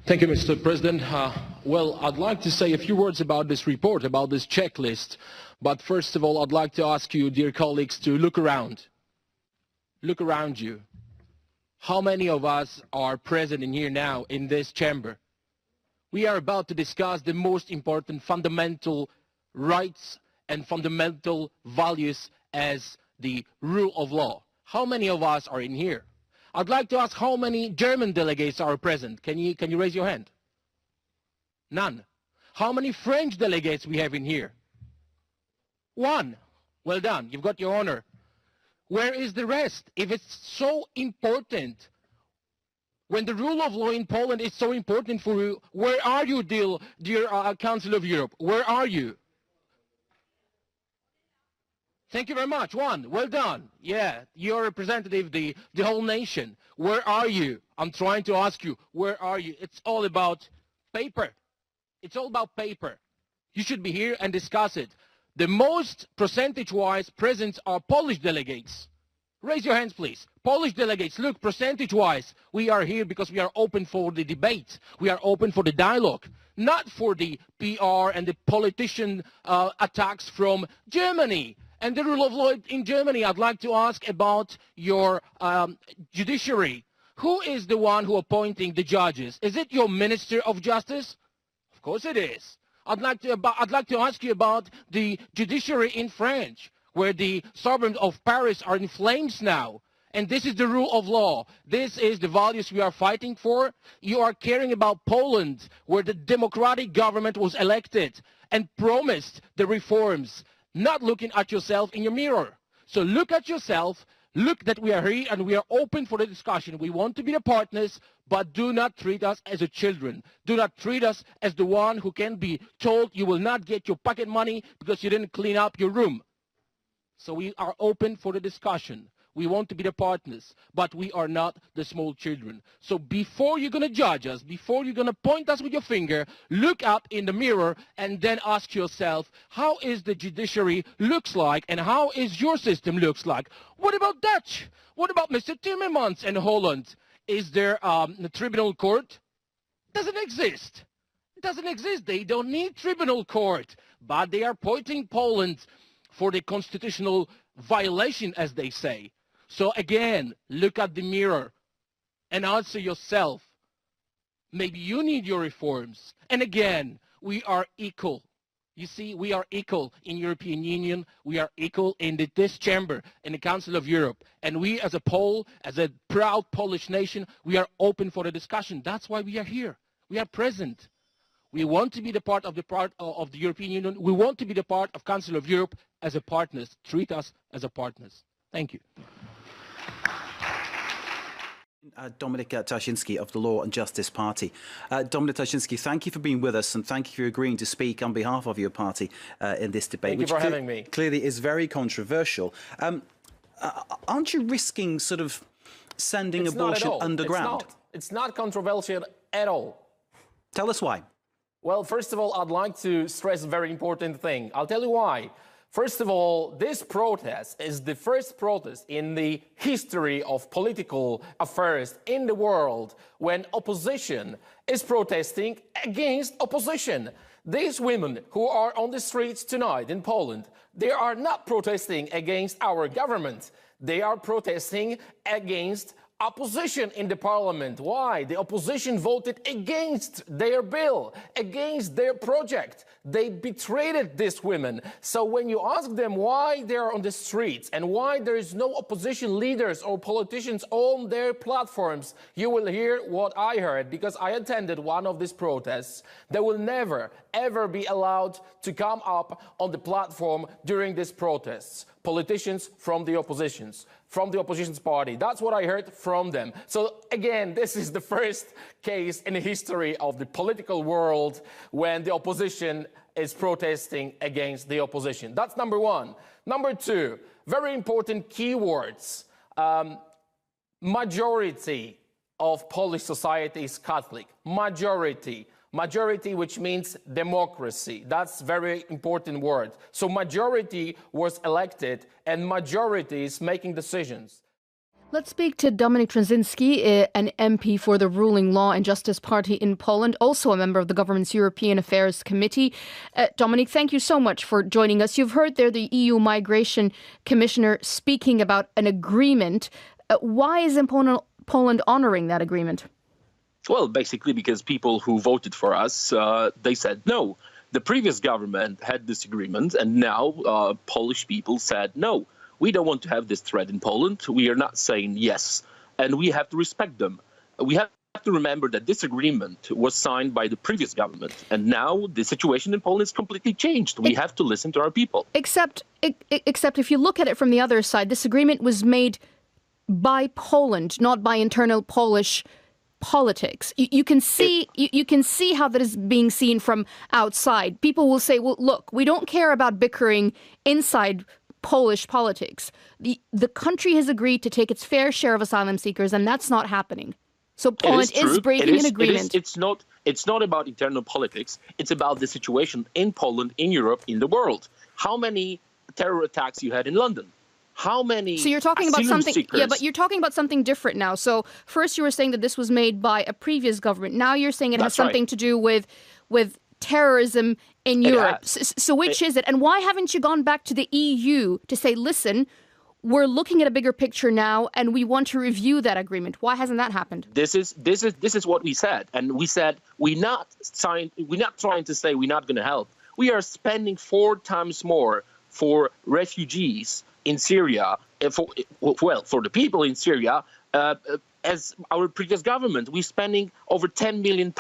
Thank you, Mr. President. Well, I'd like to say a few words about this report, about this checklist. But first of all, I'd like to ask you, dear colleagues, to look around. Look around you. How many of us are present in here now in this chamber? We are about to discuss the most important fundamental rights and fundamental values as the rule of law. How many of us are in here? I'd like to ask how many German delegates are present. Can you raise your hand? None. How many French delegates we have in here? One. Well done. You've got your honor. Where is the rest? If it's so important, when the rule of law in Poland is so important for you, where are you, dear Council of Europe? Where are you? Thank you very much. One. Well done. Yeah, you're representative, the whole nation. Where are you? I'm trying to ask you, where are you? It's all about paper. It's all about paper. You should be here and discuss it. The most percentage-wise present are Polish delegates. Raise your hands, please. Polish delegates, look, percentage-wise, we are here because we are open for the debate. We are open for the dialogue, not for the PR and the politician attacks from Germany. And the rule of law in Germany, I'd like to ask about your judiciary. Who is the one who appointing the judges? Is it your Minister of Justice? Of course it is. I'd like to ask you about the judiciary in France, where the suburbs of Paris are in flames now. And this is the rule of law. This is the values we are fighting for. You are caring about Poland, where the democratic government was elected and promised the reforms, not looking at yourself in your mirror. So look at yourself, look that we are here and we are open for the discussion. We want to be the partners, but do not treat us as a children. Do not treat us as the one who can be told you will not get your pocket money because you didn't clean up your room. So we are open for the discussion. We want to be the partners, but we are not the small children. So before you're going to judge us, before you're going to point us with your finger, look up in the mirror and then ask yourself, how is the judiciary looks like and how is your system looks like? What about Dutch? What about Mr. Timmermans and Holland? Is there a tribunal court? Doesn't exist. It doesn't exist. They don't need tribunal court, but they are pointing Poland for the constitutional violation, as they say. So again, look at the mirror and answer yourself. Maybe you need your reforms. And again, we are equal. You see, we are equal in European Union. We are equal in this chamber, in the Council of Europe. And we as a Pole, as a proud Polish nation, we are open for the discussion. That's why we are here. We are present. We want to be the part of the European Union. We want to be the part of Council of Europe as a partners. Treat us as a partners. Thank you. Dominik Tarczynski of the Law and Justice Party. Dominik Tarczynski, thank you for being with us and thank you for agreeing to speak on behalf of your party in this debate, which having me. Clearly is very controversial. Aren't you risking sort of sending abortion underground? It's not controversial at all. Tell us why. Well, first of all, I'd like to stress a very important thing. I'll tell you why. First of all, this protest is the first protest in the history of political affairs in the world when opposition is protesting against opposition. These women who are on the streets tonight in Poland, they are not protesting against our government. They are protesting against opposition in the parliament. Why? The opposition voted against their bill, against their project. They betrayed these women. So when you ask them why they are on the streets and why there is no opposition leaders or politicians on their platforms, you will hear what I heard because I attended one of these protests. They will never, ever be allowed to come up on the platform during these protests. Politicians from the opposition's party. That's what I heard from them. So again, this is the first case in the history of the political world when the opposition is protesting against the opposition. That's number one. Number two, very important keywords. Majority of Polish society is Catholic. Majority. Majority, which means democracy. That's a very important word. So majority was elected and majority is making decisions. Let's speak to Dominik Trzynski, an MP for the ruling Law and Justice Party in Poland, also a member of the government's European Affairs Committee. Dominik, thank you so much for joining us. You've heard there the EU Migration Commissioner speaking about an agreement. Why is Poland honouring that agreement? Well, basically because people who voted for us, they said no. The previous government had this agreement, and now Polish people said no. We don't want to have this threat in Poland. We are not saying yes, and we have to respect them. We have to remember that this agreement was signed by the previous government, and now the situation in Poland is completely changed. We have to listen to our people. Except if you look at it from the other side, this agreement was made by Poland, not by internal Polish politics. You can see how that is being seen from outside. People will say, well, look, we don't care about bickering inside Polish politics. The country has agreed to take its fair share of asylum seekers, and that's not happening. So Poland is breaking an agreement. It's not about internal politics. It's about the situation in Poland, in Europe, in the world. How many terror attacks you had in London? How many? So you're talking about something. Seekers? Yeah, but you're talking about something different now. So first you were saying that this was made by a previous government. Now you're saying it has something to do with terrorism in Europe. So which is it? And why haven't you gone back to the EU to say, listen, we're looking at a bigger picture now and we want to review that agreement? Why hasn't that happened? This is what we said. And we said we're not trying to say we're not going to help. We are spending 4 times more for refugees in Syria, for the people in Syria, as our previous government. We're spending over £10 million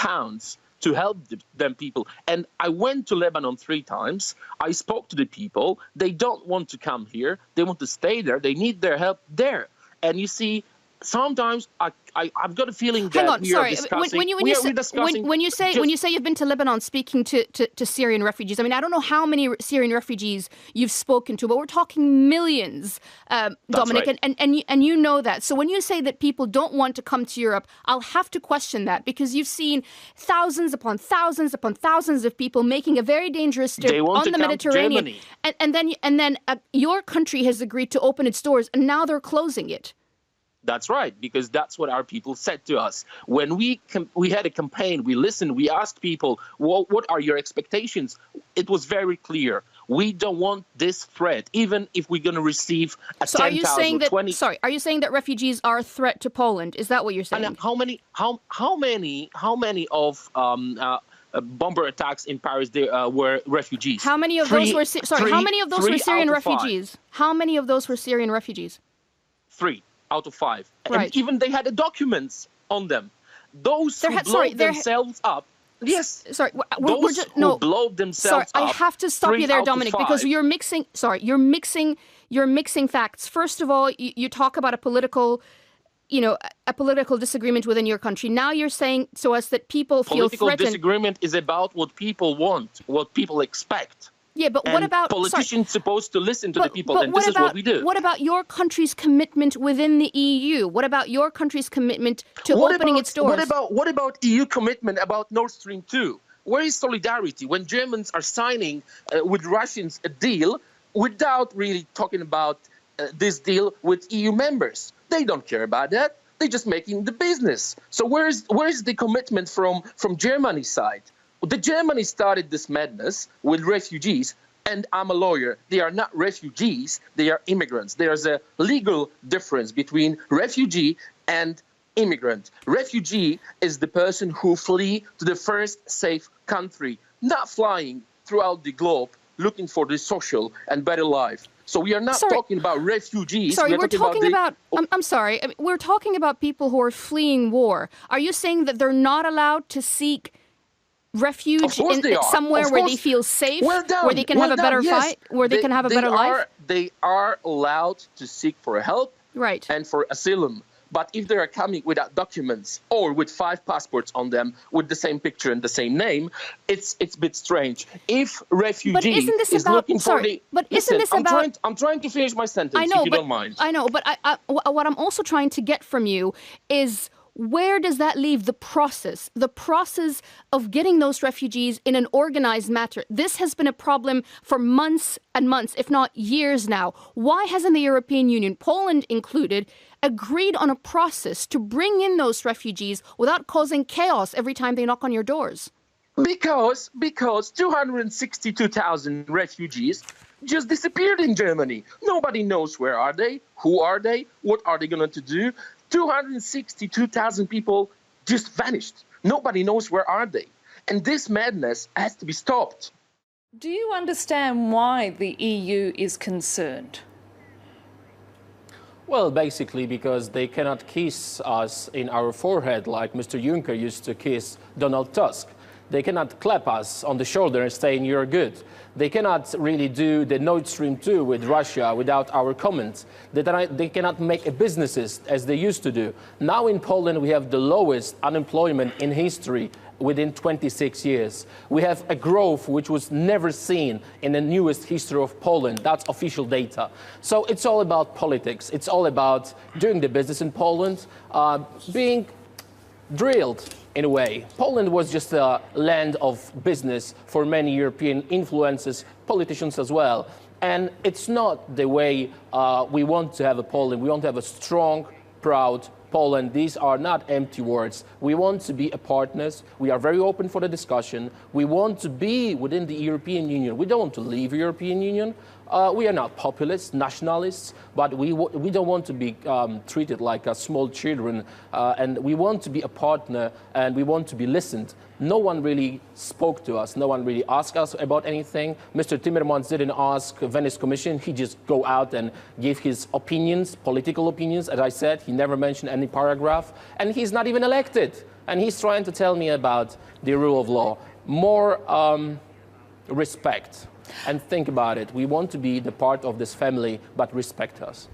to help them people. And I went to Lebanon 3 times. I spoke to the people. They don't want to come here. They want to stay there. They need their help there. And you see, sometimes I've got a feeling that we are discussing. When you say you've been to Lebanon speaking to Syrian refugees, I mean, I don't know how many Syrian refugees you've spoken to, but we're talking millions, Dominik, right. and you know that. So when you say that people don't want to come to Europe, I'll have to question that, because you've seen thousands upon thousands upon thousands of people making a very dangerous trip on the Mediterranean, and then your country has agreed to open its doors, and now they're closing it. That's right, because that's what our people said to us. When we had a campaign, we listened, we asked people, well, what are your expectations? It was very clear. We don't want this threat, even if we're going to receive a 10,000 or 20. Sorry, are you saying that refugees are a threat to Poland? Is that what you're saying? And how many of bomber attacks in Paris were refugees? How many of those were How many of those were Syrian refugees? How many of those were Syrian refugees? 3 out of 5. Right. And even they had the documents on them. Those who blow themselves up. Yes. Sorry. Those who blow themselves up. I have to stop you there, Dominik, because you're mixing. Sorry, you're mixing facts. First of all, you talk about a political disagreement within your country. Now you're saying to us that people feel threatened. Political disagreement is about what people want, what people expect. Yeah, but what about politicians supposed to listen to the people, and this is what we do. What about your country's commitment within the EU? What about your country's commitment to opening its doors? What about EU commitment about Nord Stream 2? Where is solidarity when Germans are signing with Russians a deal without really talking about this deal with EU members? They don't care about that. They're just making the business. So where is the commitment from Germany's side? The Germany started this madness with refugees, and I'm a lawyer. They are not refugees, they are immigrants. There's a legal difference between refugee and immigrant. Refugee is the person who flee to the first safe country, not flying throughout the globe looking for the social and better life. So we are not talking about refugees. Sorry, we're talking about I'm sorry. I mean, we're talking about people who are fleeing war. Are you saying that they're not allowed to seek refuge in somewhere where they feel safe, where they can have a better fight, where they can have a better life? They are allowed to seek for help and for asylum. But if they are coming without documents or with 5 passports on them with the same picture and the same name, it's a bit strange. If refugee is looking for the... But isn't this about... I'm trying to finish my sentence, if you don't mind. I know, but what I'm also trying to get from you is where does that leave the process of getting those refugees in an organized manner? This has been a problem for months and months, if not years now. Why hasn't the European Union, Poland included, agreed on a process to bring in those refugees without causing chaos every time they knock on your doors? Because 262,000 refugees just disappeared in Germany. Nobody knows where are they, who are they, what are they going to do. 262,000 people just vanished. Nobody knows where are they. And this madness has to be stopped. Do you understand why the EU is concerned? Well, basically because they cannot kiss us in our forehead like Mr. Juncker used to kiss Donald Tusk. They cannot clap us on the shoulder and say, you're good. They cannot really do the Nord Stream 2 with Russia without our comments. They cannot make businesses as they used to do. Now in Poland, we have the lowest unemployment in history within 26 years. We have a growth which was never seen in the newest history of Poland. That's official data. So it's all about politics. It's all about doing the business in Poland, being drilled in a way. Poland was just a land of business for many European influences, politicians as well. And it's not the way we want to have a Poland. We want to have a strong, proud Poland. These are not empty words. We want to be a partners. We are very open for the discussion. We want to be within the European Union. We don't want to leave the European Union. We are not populists, nationalists, but we don't want to be treated like small children. And we want to be a partner, and we want to be listened. No one really spoke to us. No one really asked us about anything. Mr. Timmermans didn't ask the Venice Commission. He just go out and gave his opinions, political opinions. As I said, he never mentioned any paragraph. And he's not even elected. And he's trying to tell me about the rule of law. More respect. And think about it. We want to be the part of this family, but respect us.